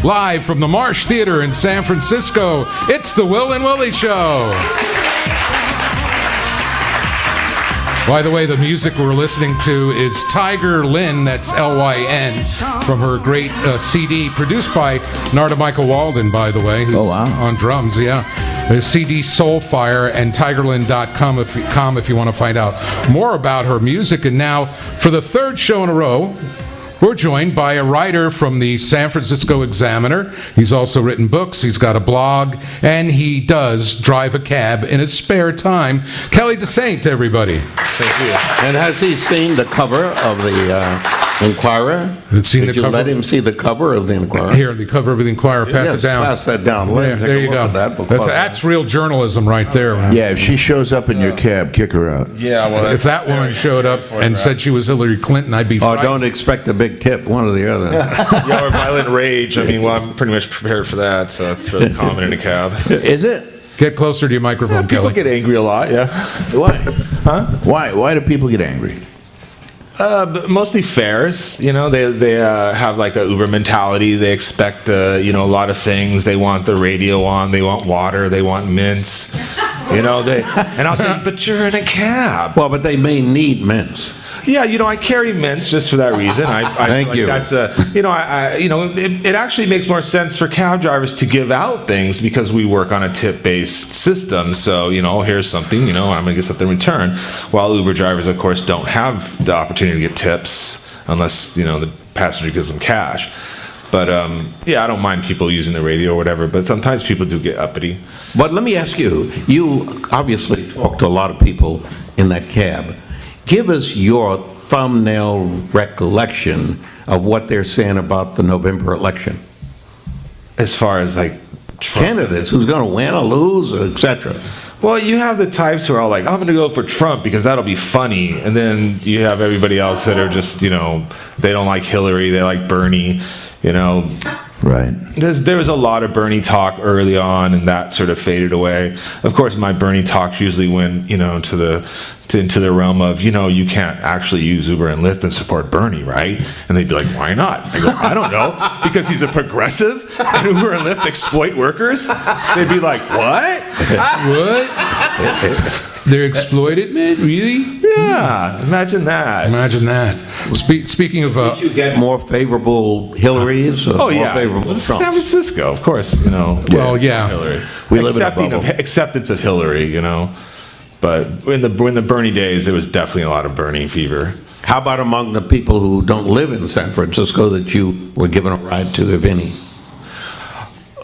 live from the Marsh Theater in San Francisco. It's the Will and Willie Show. By the way, the music we're listening to is Tiger Lynn, that's Lyn, from her great CD, produced by Narda Michael Walden, by the way. Oh, wow. On drums, yeah. The CD Soulfire, and tigerlynn.com if you want to find out more about her music. And now, for the third show in a row, we're joined by a writer from the San Francisco Examiner. He's also written books, he's got a blog, and he does drive a cab in his spare time. Kelly Dessaint, everybody. Thank you. And has he seen the cover of the Inquirer? Did you let him see the cover of the Inquirer? Here, the cover of the Inquirer. Pass it down. Pass that down. There you go. That's real journalism right there. Man. Yeah, if she shows up in your cab, kick her out. Yeah, well, if that woman showed up and said she was Hillary Clinton, I'd be frightened. Don't expect a big tip, one or the other. Yeah, or violent rage. I mean, well, I'm pretty much prepared for that, so it's really common in a cab. Is it? Get closer to your microphone, People Kelly. get angry a lot, yeah. Why? Huh? Why do people get angry? Mostly fares, you know, they have like a Uber mentality. They expect, a lot of things. They want the radio on, they want water, they want mints, and I'll say, but you're in a cab. Well, but they may need mints. Yeah, I carry mints just for that reason. Thank you. That's it actually makes more sense for cab drivers to give out things because we work on a tip-based system. So, here's something, I'm going to get something in return. While Uber drivers, of course, don't have the opportunity to get tips unless, the passenger gives them cash. But, I don't mind people using the radio or whatever, but sometimes people do get uppity. But let me ask you, you obviously talk to a lot of people in that cab. Give us your thumbnail recollection of what they're saying about the November election. As far as like Trump. Candidates, who's going to win or lose, etc. Well, you have the types who are all like, I'm going to go for Trump because that'll be funny. And then you have everybody else that are just, they don't like Hillary, they like Bernie, Right. There was a lot of Bernie talk early on, and that sort of faded away. Of course, my Bernie talks usually went, into the realm of, you can't actually use Uber and Lyft and support Bernie, right? And they'd be like, why not? I go, I don't know, because he's a progressive and Uber and Lyft exploit workers? They'd be like, what? What? They're exploited, man? Really? Yeah, imagine that. Imagine that. Speaking of... Did you get more favorable Hillarys or more favorable Trumps? San Francisco, of course, Well, yeah. Hillary. We live in a bubble. Acceptance of Hillary, But in the Bernie days, there was definitely a lot of Bernie fever. How about among the people who don't live in San Francisco that you were given a ride to, if any?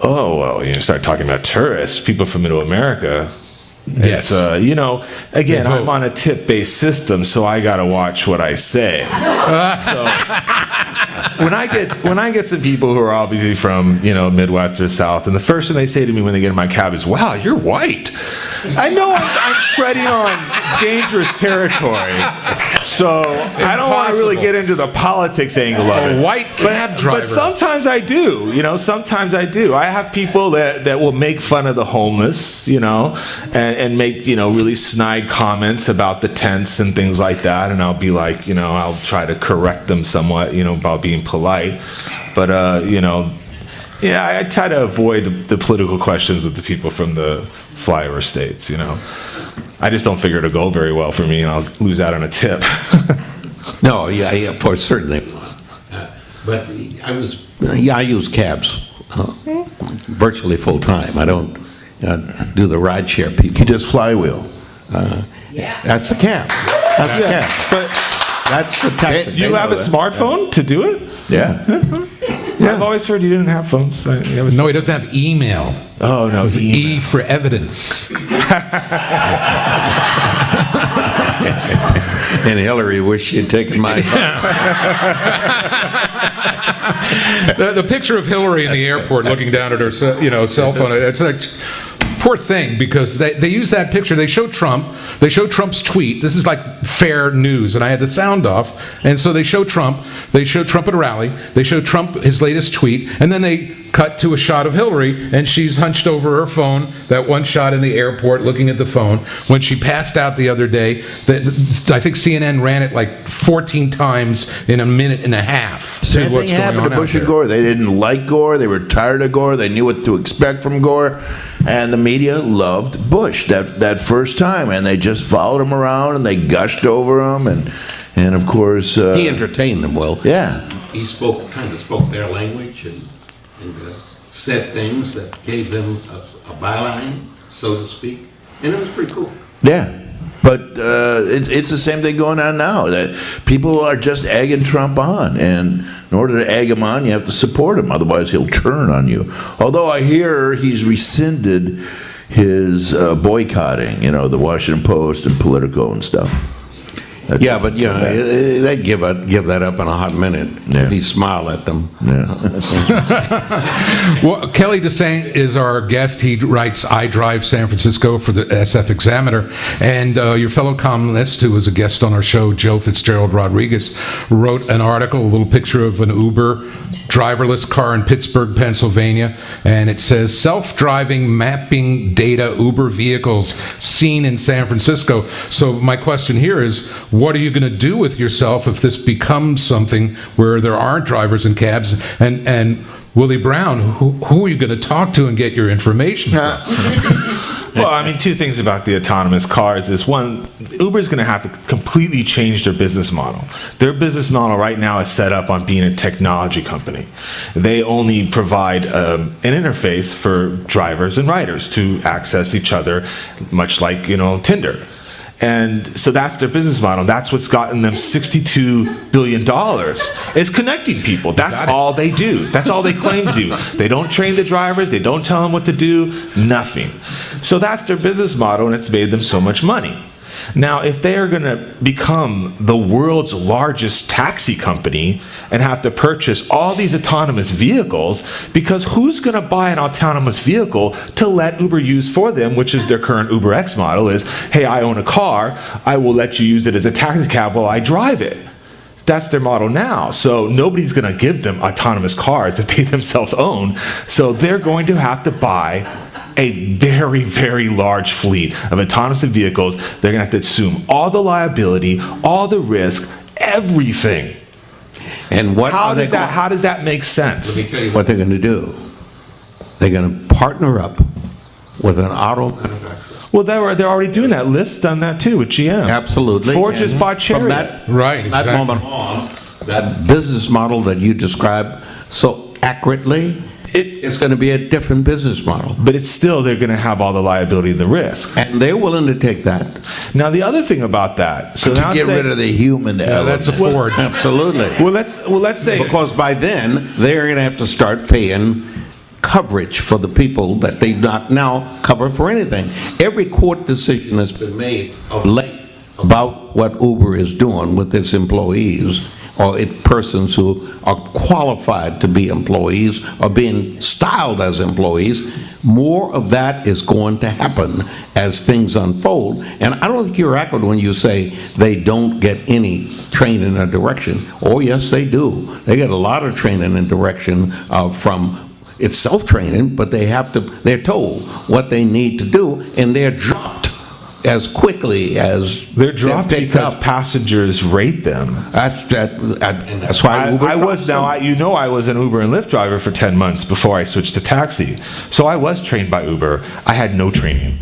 Oh, well, you start talking about tourists, people from Middle America. Yes. It's, again, I'm on a tip-based system, so I got to watch what I say. So when I get some people who are obviously from, Midwest or South, and the first thing they say to me when they get in my cab is, wow, you're white. I know I'm treading on dangerous territory. So I don't want to really get into the politics angle of it. A white cab driver. But sometimes I do, sometimes I do. I have people that will make fun of the homeless, and make, really snide comments about the tents and things like that. And I'll be like, I'll try to correct them somewhat, about being polite. But, I try to avoid the political questions of the people from the flyover states, I just don't figure it'll go very well for me, and I'll lose out on a tip. No, yeah, of course, certainly. But I use cabs virtually full time. I don't do the ride share people. He does flywheel. That's the cab. That's the cab. But that's the taxi. You have a smartphone to do it? Yeah. I've always heard you didn't have phones. No, he doesn't have email. Oh, no, it's E for evidence. And Hillary wished she'd taken my the picture of Hillary in the airport looking down at her cell phone, it's like poor thing, because they use that picture. They show Trump's tweet. This is like fair news, and I had the sound off. And so they show Trump at a rally. They show Trump his latest tweet, and then they cut to a shot of Hillary, and she's hunched over her phone, that one shot in the airport looking at the phone. When she passed out the other day, I think CNN ran it like 14 times in a minute and a half. Same thing happened to Bush and Gore. They didn't like Gore. They were tired of Gore. They knew what to expect from Gore. And the media loved Bush that first time, and they just followed him around, and they gushed over him, and of course... he entertained them well. Yeah. He kind of spoke their language and said things that gave them a byline, so to speak, and it was pretty cool. Yeah. But it's the same thing going on now. That people are just egging Trump on, and in order to egg him on, you have to support him. Otherwise, he'll turn on you. Although I hear he's rescinded his boycotting, the Washington Post and Politico and stuff. Yeah, but they'd give that up in a hot minute if he smiled at them. Well, Kelly Dessaint is our guest. He writes I Drive San Francisco for the SF Examiner. And your fellow columnist, who was a guest on our show, Joe Fitzgerald Rodriguez, wrote an article, a little picture of an Uber driverless car in Pittsburgh, Pennsylvania. And it says, self-driving mapping data Uber vehicles seen in San Francisco. So my question here is, what are you going to do with yourself if this becomes something where there aren't drivers in cabs? And Willie Brown, who are you going to talk to and get your information from? Well, I mean, two things about the autonomous cars is, one, Uber is going to have to completely change their business model. Their business model right now is set up on being a technology company. They only provide an interface for drivers and riders to access each other, much like, Tinder. And so that's their business model. That's what's gotten them $62 billion. It's connecting people. That's all they do. That's all they claim to do. They don't train the drivers. They don't tell them what to do. Nothing. So that's their business model, and it's made them so much money. Now, if they are going to become the world's largest taxi company and have to purchase all these autonomous vehicles, because who's going to buy an autonomous vehicle to let Uber use for them, which is their current Uber X model, is, hey, I own a car, I will let you use it as a taxi cab while I drive it. That's their model now. So nobody's going to give them autonomous cars that they themselves own. So they're going to have to buy a very, very large fleet of autonomous vehicles. They're going to have to assume all the liability, all the risk, everything. And how does that make sense? Let me tell you what they're going to do. They're going to partner up with an auto manufacturer. Well, they're already doing that. Lyft's done that too with GM. Absolutely. Ford just bought Chariot. From that moment on, that business model that you described so accurately, it's going to be a different business model. But it's still, they're going to have all the liability and the risk. And they're willing to take that. Now, the other thing about that, so now to get rid of the human element. That's a Ford. Absolutely. Well, let's say, because by then they're going to have to start paying coverage for the people that they not now cover for anything. Every court decision has been made of late about what Uber is doing with its employees, or persons who are qualified to be employees or being styled as employees. More of that is going to happen as things unfold. And I don't think you're accurate when you say they don't get any training or direction. Oh, yes, they do. They get a lot of training and direction from, it's self-training, but they're told what they need to do, and they're dropped as quickly as they're dropped because passengers rate them. That's why Uber I was an Uber and Lyft driver for 10 months before I switched to taxi. So I was trained by Uber. I had no training.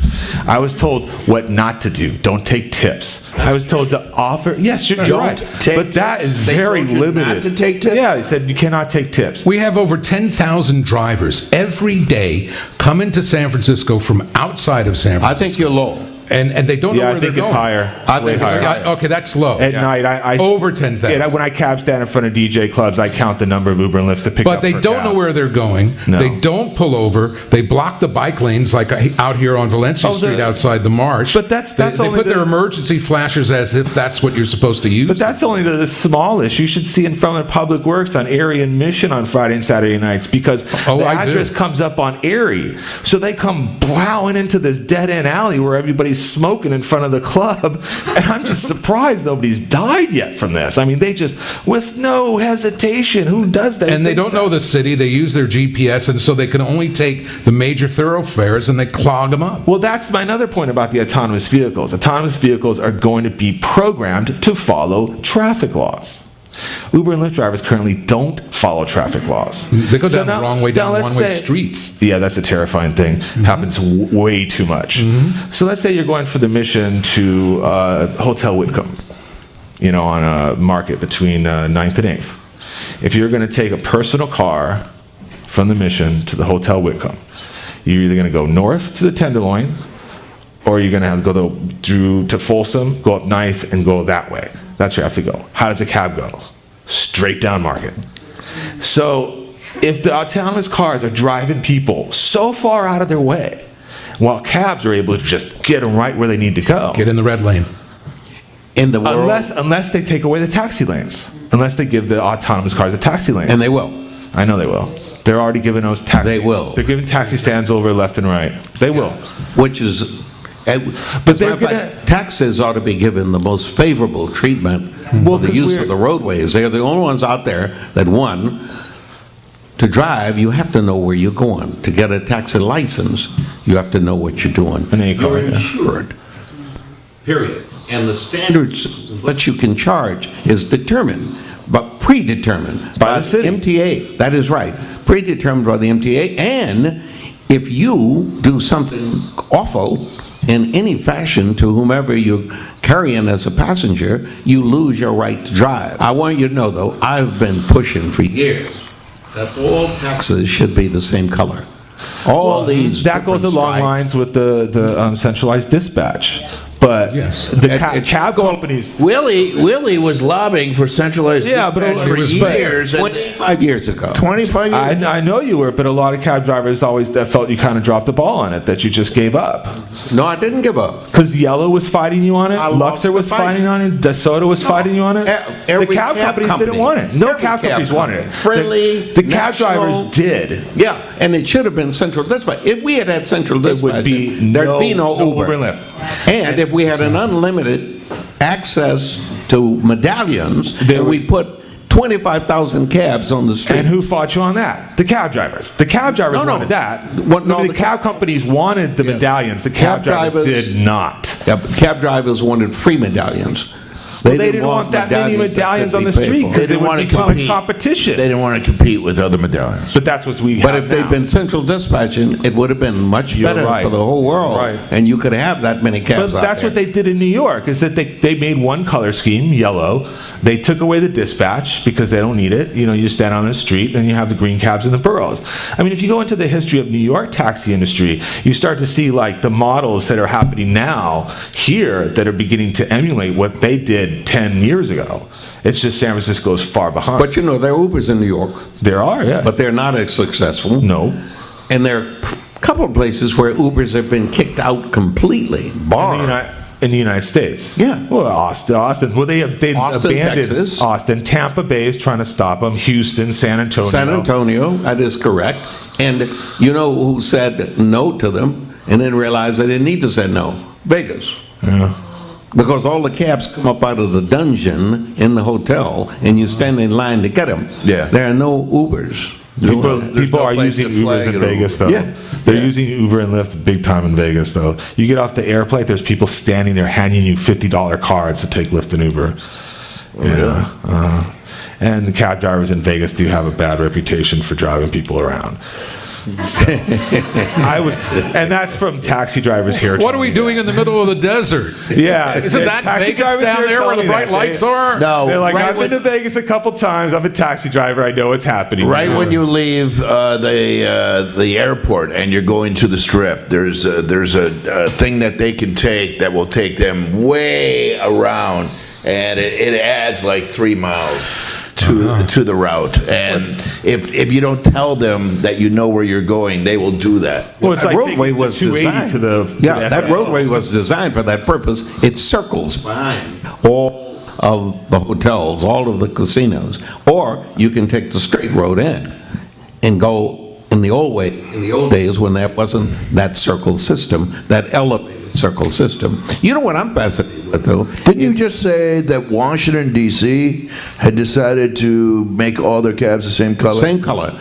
I was told what not to do. Don't take tips. I was told to offer. Yes, you're right. But that is very limited. Not to take tips? Yeah, they said you cannot take tips. We have over 10,000 drivers every day come into San Francisco from outside of San Francisco. I think you're low. And they don't know Yeah, where I think they're it's going. higher. I think Way it's higher. higher. Okay, that's low. At night, I Over 10,000. Yeah, when I cab stand in front of DJ clubs, I count the number of Uber and Lyfts to pick But up. they per don't cab. know where they're going. No. They don't pull over. They block the bike lanes, like out here on Valencia Oh, Street outside the Marsh. But that's they only put their the- emergency flashers as if that's what you're supposed to use. But that's only the smallest. You should see in front of Public Works on Erie and Mission on Friday and Saturday nights because Oh, the I do. address comes up on Erie. So they come plowing into this dead-end alley where everybody's smoking in front of the club. And I'm just surprised nobody's died yet from this. I mean, they just, with no hesitation, who does that? And they don't know the city. They use their GPS, and so they can only take the major thoroughfares and they clog them up. Well, that's my another point about the autonomous vehicles. Autonomous vehicles are going to be programmed to follow traffic laws. Uber and Lyft drivers currently don't follow traffic laws. They go down now- the wrong way now down let's one-way say- streets. Yeah, that's a terrifying thing. Happens way too much. So let's say you're going for the mission to Hotel Whitcomb, on a market between 9th and 8th. If you're going to take a personal car from the mission to the Hotel Whitcomb, you're either going to go north to the Tenderloin, or you're going to have to go to Folsom, go up 9th, and go that way. That's where you have to go. How does a cab go? Straight down Market. So if the autonomous cars are driving people so far out of their way, while cabs are able to just get them right where they need to go, Get in the red lane. In the world, unless they take away the taxi lanes, unless they give the autonomous cars a taxi lane. and they will. I know they will. They're already giving those taxi. They will. They're giving taxi stands over left and right. They will. Which is, but they're gonna- taxis ought to be given the most favorable treatment Well, for the 'cause use we're- of the roadways. They're the only ones out there that, one, to drive, you have to know where you're going. To get a taxi license, you have to know what you're doing. And any car, You're yeah. insured. Period. And the standards, what you can charge is determined, but predetermined By the city. MTA. That is right. Predetermined by the MTA. And if you do something awful in any fashion to whomever you're carrying as a passenger, you lose your right to drive. I want you to know, though, I've been pushing for years that all taxis should be the same color. All these that goes different along stripes. lines with the centralized dispatch. But Yes. the It- cab companies. Willie was lobbying for centralized Yeah, but dispatch for it was- years. and 25 years ago. 25 years. I know you were, but a lot of cab drivers always felt you kind of dropped the ball on it, that you just gave up. No, I didn't give up. Because Yellow was fighting you on it, I lost Luxor the was fight. fighting on it, DeSoto was fighting you on it. The Every cab companies didn't company. want it. No Every cab companies wanted it. Friendly, The cab national. drivers did. Yeah, and it should have been central dispatch. If we had had central It dispatch, would be there'd be no Uber. Uber and Lyft. And if we had an unlimited access to medallions, There and we would- put 25,000 cabs on the street. And who fought you on that? The cab drivers. The cab drivers No. wanted that. What- no, I mean, the the cab companies wanted the Yeah. medallions. The cab, Cab drivers drivers- did not. Yeah, but cab drivers wanted free medallions. They didn't want that many medallions on the street because They there didn't would want be to too much compete. competition. They didn't want to compete with other medallions. But that's what we But have if they'd now. been central dispatching, it would have been much You're better right. for the whole world. Right. And you could have that many cabs But out that's there. what they did in New York, is that they made one color scheme, yellow. They took away the dispatch because they don't need it. You stand on the street, and you have the green cabs in the boroughs. I mean, if you go into the history of New York taxi industry, you start to see like the models that are happening now here that are beginning to emulate what they did 10 years ago. It's just San Francisco is far behind. But there are Ubers in New York, there are, yes. but they're not as successful. no. And there are a couple of places where Ubers have been kicked out completely, barred. In the United States. Yeah. Well, Austin. Well, they Austin, abandoned Texas. Austin. Tampa Bay is trying to stop them. Houston, San Antonio. San Antonio, that is correct. And you know who said no to them and then realized they didn't need to say no? Vegas. Yeah. Because all the cabs come up out of the dungeon in the hotel and you stand in line to get them. Yeah. There are no Ubers. People no are place using to flag Ubers in it over. Vegas, though. Yeah. They're using Uber and Lyft big time in Vegas, though. You get off the airplane, there's people standing there handing you $50 cards to take Lyft and Uber. Yeah. And the cab drivers in Vegas do have a bad reputation for driving people around. And that's from taxi drivers here. What are we doing in the middle of the desert? Yeah. Isn't that taxi Vegas drivers down here there tell where the me bright that. lights are? No, They're like, right I've been to Vegas a couple times. I'm a taxi driver. I know what's happening. Right when you leave the airport and you're going to the Strip, there's a thing that they can take that will take them way around, and it adds like 3 miles to the route. And if you don't tell them that you know where you're going, they will do that. Well, it's That like roadway taking the was 280 designed. to the that SL. roadway was designed for that purpose. It circles behind all of the hotels, all of the casinos. Or you can take the straight road in and go in the old days when there wasn't that circle system, that elevated circle system. You know what I'm fascinated with, though? Didn't you just say that Washington, D.C. had decided to make all their cabs the same color? Same color.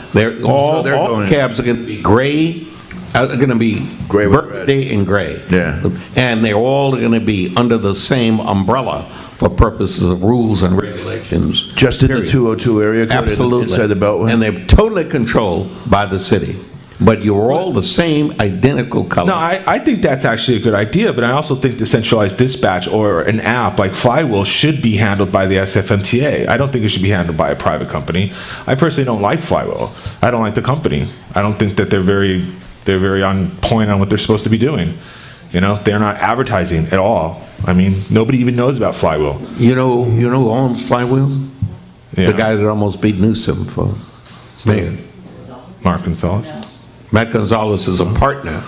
All going- cabs are going to be gray, are going to be Gray with birthday and gray. Yeah. And they're all going to be under the same umbrella for purposes of rules and regulations. Just in the Period. 202 area code Absolutely. inside the Beltway? And they're totally controlled by the city. But you're all the same identical color. No, I think that's actually a good idea, but I also think the centralized dispatch or an app like Flywheel should be handled by the SFMTA. I don't think it should be handled by a private company. I personally don't like Flywheel. I don't like the company. I don't think that they're very on point on what they're supposed to be doing. You know, they're not advertising at all. I mean, nobody even knows about Flywheel. You know who owns Flywheel? Yeah. The guy that almost beat Newsom for mayor. Mark Gonzalez. Matt Gonzalez is a partner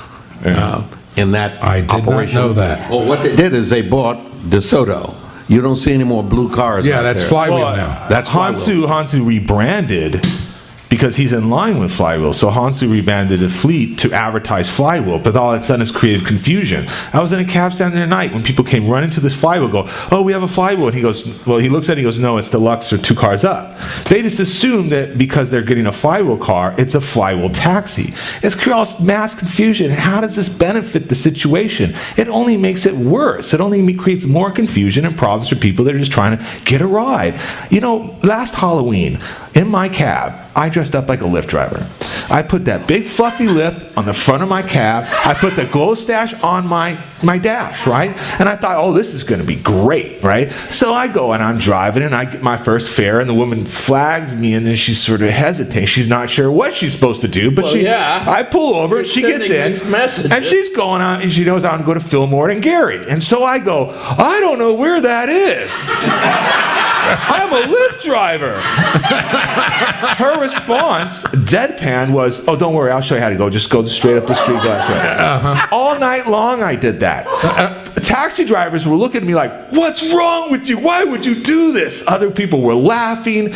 in that I did not operation. know that. Well, what they did is they bought DeSoto. You don't see any more blue cars Yeah, out that's there. Flywheel now. That's Hansu rebranded because he's in line with Flywheel. So Hansu rebranded a fleet to advertise Flywheel, but all it's done is created confusion. I was in a cab stand the other night when people came running to this Flywheel, go, oh, we have a Flywheel. And he goes, well, he looks at it, he goes, no, it's deluxe or 2 cars up. They just assume that because they're getting a Flywheel car, it's a Flywheel taxi. It's creates mass confusion. How does this benefit the situation? It only makes it worse. It only creates more confusion and problems for people that are just trying to get a ride. You know, last Halloween, in my cab, I dressed up like a Lyft driver. I put that big fluffy Lyft on the front of my cab. I put the glow stash on my dash, right? And I thought, oh, this is going to be great, right? So I go and I'm driving and I get my first fare and the woman flags me and then she sort of hesitates. She's not sure what she's supposed to do, but I pull over and she gets in and she's going out and she knows I'm going to Fillmore and Gary. And so I go, I don't know where that is. I'm a Lyft driver. Her response, deadpan, was, oh, don't worry, I'll show you how to go. Just go straight up the street. All night long I did that. Taxi drivers were looking at me like, what's wrong with you? Why would you do this? Other people were laughing.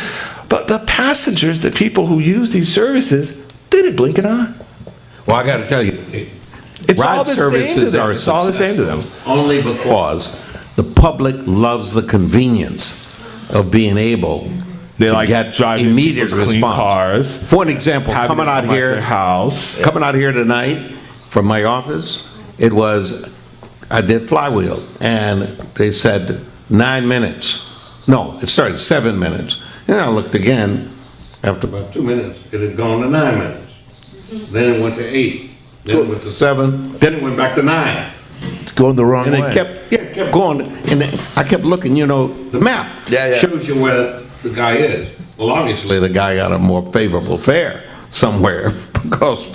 But the passengers, the people who use these services, didn't blink an eye. Well, I got to tell you, It's ride all the same to services them. are It's all the same to them. successful only because the public loves the convenience of being able They to like get driving immediate people's clean response. cars. For an example, Having coming them out come at here, their house. coming out here tonight from my office, it was, I did Flywheel, and they said 9 minutes. No, it started 7 minutes. And I looked again, after about 2 minutes, it had gone to 9 minutes. Then it went to 8, then it went to 7, then it went back to 9. It's going the wrong And way. it kept going, and then I kept looking, the map shows you where the guy is. Well, obviously, the guy got a more favorable fare somewhere, because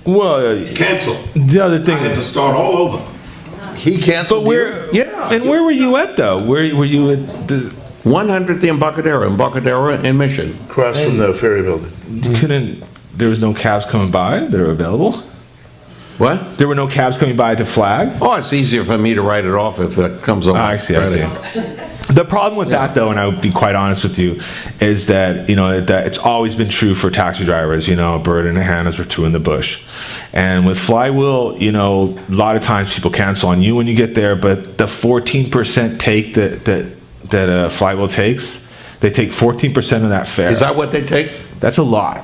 Well, canceled. the other I thing had to start all over. He canceled Yeah. And where were you at, though? Where were you at? 100th Embarcadero and Mission. across from the ferry building. There was no cabs coming by that are available? What? There were no cabs coming by to flag? Oh, it's easier for me to write it off if it comes over. I see. The problem with that, though, and I would be quite honest with you, is that, that it's always been true for taxi drivers, a bird in the hand is worth two in the bush. And with Flywheel, a lot of times people cancel on you when you get there, but the 14% take that Flywheel takes, they take 14% of that fare. Is that what they take? That's a lot.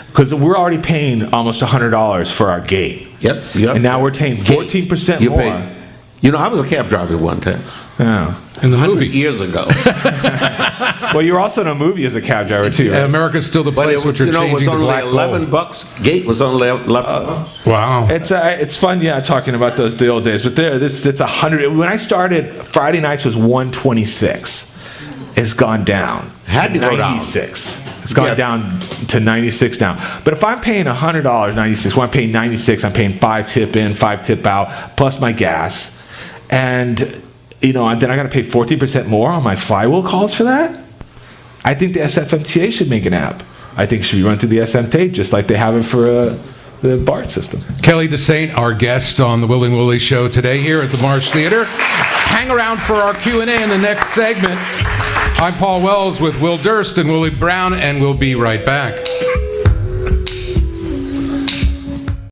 Because we're already paying almost $100 for our gate. Yep. And now we're paying 14% You more. paid. I was a cab driver one time. Yeah. in the 100 movie. years ago. Well, you're also in a movie as a cab driver too. Right? America's still the But place it which was, are you know, it changing was to only black $11 gold. Gate was only $11. Wow. It's fun, yeah, talking about the old days. But it's 100. When I started, Friday nights was 126. It's gone down. Had to go down. 96. It's gone Yeah. down to 96 now. But if I'm paying $100, 96. When I'm paying 96, I'm paying 5 tip in, 5 tip out, plus my gas, and then I got to pay 14% more on my flywheel calls for that. I think the SFMTA should make an app. I think it should be run through the SMTA just like they have it for the BART system. Kelly Dessaint, our guest on the Will and Wooly Show today here at the Marsh Theater. Hang around for our Q&A in the next segment. I'm Paul Wells with Will Durst and Willie Brown, and we'll be right back.